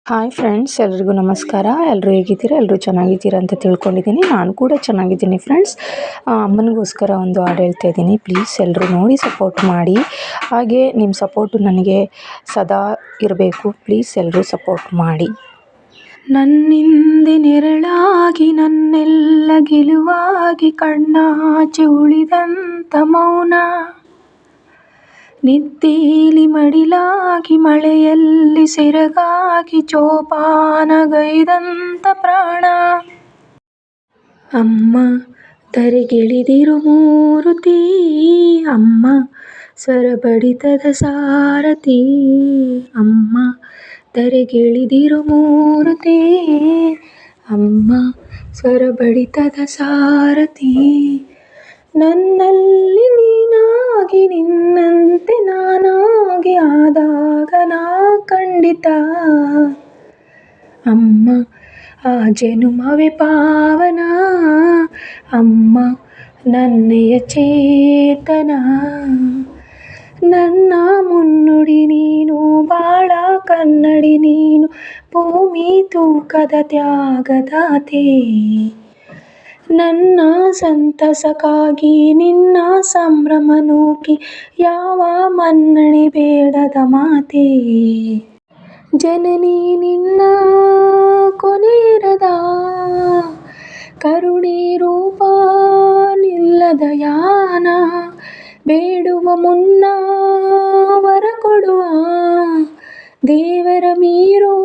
Hi friends, ಎಲ್ರಿಗೂ ನಮಸ್ಕಾರ. ಎಲ್ಲರೂ ಹೇಗಿದ್ದೀರಾ? ಎಲ್ಲರೂ ಚೆನ್ನಾಗಿದ್ದೀರಾ ಅಂತ ತಿಳ್ಕೊಂಡಿದ್ದೀನಿ. ನಾನು ಕೂಡ ಚೆನ್ನಾಗಿದ್ದೀನಿ ಫ್ರೆಂಡ್ಸ್. ಅಮ್ಮನಿಗೋಸ್ಕರ ಒಂದು ಹಾಡು ಹೇಳ್ತಾ ಇದ್ದೀನಿ. ಪ್ಲೀಸ್ ಎಲ್ಲರೂ ನೋಡಿ ಸಪೋರ್ಟ್ ಮಾಡಿ. ಹಾಗೆ ನಿಮ್ಮ ಸಪೋರ್ಟು ನನಗೆ ಸದಾ ಇರಬೇಕು. ಪ್ಲೀಸ್ ಎಲ್ಲರೂ ಸಪೋರ್ಟ್ ಮಾಡಿ. ನನ್ನಿಂದೆ ನೆರಳಾಗಿ ನನ್ನೆಲ್ಲ ಗೆಲುವಾಗಿ ಕಣ್ಣಾಚೆ ಉಳಿದಂಥ ಮೌನ, ನಿದ್ದೇಲಿ ಮಡಿಲಾಗಿ ಮಳೆಯಲ್ಲಿ ಸೆರಗಾಗಿ ಜೋಪಾನಗೈದಂಥ ಪ್ರಾಣ. ಅಮ್ಮ ಧರೆಗಿಳಿದಿರು ಮೂರುತಿ, ಅಮ್ಮ ಸ್ವರ ಬಡಿತದ ಸಾರಥಿ. ಅಮ್ಮ ಧರೆಗಿಳಿದಿರು ಮೂರುತಿ, ಅಮ್ಮ ಸ್ವರ ಬಡಿತದ ಸಾರಥಿ. ನನ್ನಲ್ಲಿ ನೀನಾಗಿ ನಿನ್ನಂತೆ ನಾನಾಗಿ ಆದಾಗ ನಾ ಖಂಡಿತ. ಅಮ್ಮ ಆ ಜನುಮವೇ ಪಾವನ, ಅಮ್ಮ ನನ್ನೆಯ ಚೇತನ. ನನ್ನ ಮುನ್ನುಡಿ ನೀನು, ಬಾಳ ಕನ್ನಡಿ ನೀನು, ಭೂಮಿ ತೂಕದ ತ್ಯಾಗದಾತೆ. ನನ್ನ ಸಂತಸಕ್ಕಾಗಿ ನಿನ್ನ ಸಂಭ್ರಮ ನೂಕಿ ಯಾವ ಮನ್ನಣೆ ಬೇಡದ ಮಾತೆ. ಜನನಿ ನಿನ್ನ ಕೊನೆಯಿರದ ಕರುಣೆ ರೂಪ ನಿಲ್ಲದ ಯಾನ, ಬೇಡುವ ಮುನ್ನ ವರ ಕೊಡುವ ದೇವರ ಮೀರೋ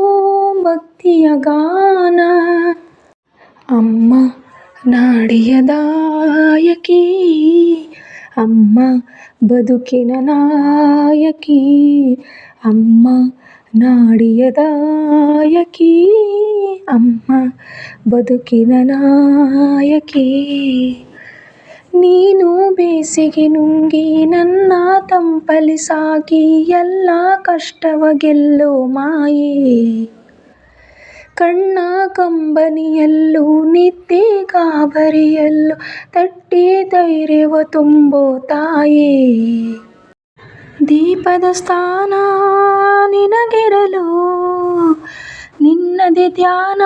ಭಕ್ತಿಯ ಗಾನ. ಅಮ್ಮ ನಾಡಿಯ ದಾಯಕಿ, ಅಮ್ಮ ಬದುಕಿನ ನಾಯಕಿ. ಅಮ್ಮ ನಾಡಿಯ ದಾಯಕಿ, ಅಮ್ಮ ಬದುಕಿನ ನಾಯಕಿ. ನೀನು ಬೇಸಿಗೆ ನುಂಗಿ ನನ್ನ ತಂಪಲಿ ಸಾಗಿ ಎಲ್ಲ ಕಷ್ಟವ ಗೆಲ್ಲೋ ಮಾಯೆ. ಕಣ್ಣ ಕಂಬನಿಯಲ್ಲೂ ನಿದ್ದೆ ಗಾಬರಿಯಲ್ಲೂ ತಟ್ಟಿ ಧೈರ್ಯವ ತುಂಬೋ ತಾಯೇ. ದೀಪದ ಸ್ಥಾನ ನಿನಗಿರಲು ನಿನ್ನದೇ ಧ್ಯಾನ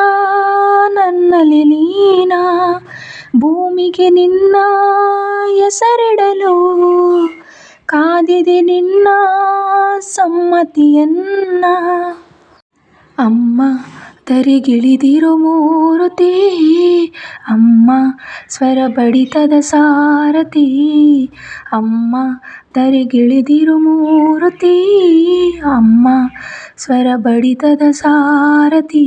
ನನ್ನಲ್ಲಿ ಲೀನ. ಭೂಮಿಗೆ ನಿನ್ನ ಹೆಸರಿಡಲು ಕಾದಿದೆ ನಿನ್ನ ಸಮ್ಮತಿಯನ್ನ. ಅಮ್ಮ ಧರೆಗಿಳಿದಿರು ಮೂರುತಿ, ಅಮ್ಮ ಸ್ವರ ಬಡಿತದ ಸಾರಥಿ. ಅಮ್ಮ ಧರೆಗಿಳಿದಿರು ಮೂರುತಿ, ಅಮ್ಮ ಸ್ವರ ಬಡಿತದ ಸಾರಥಿ.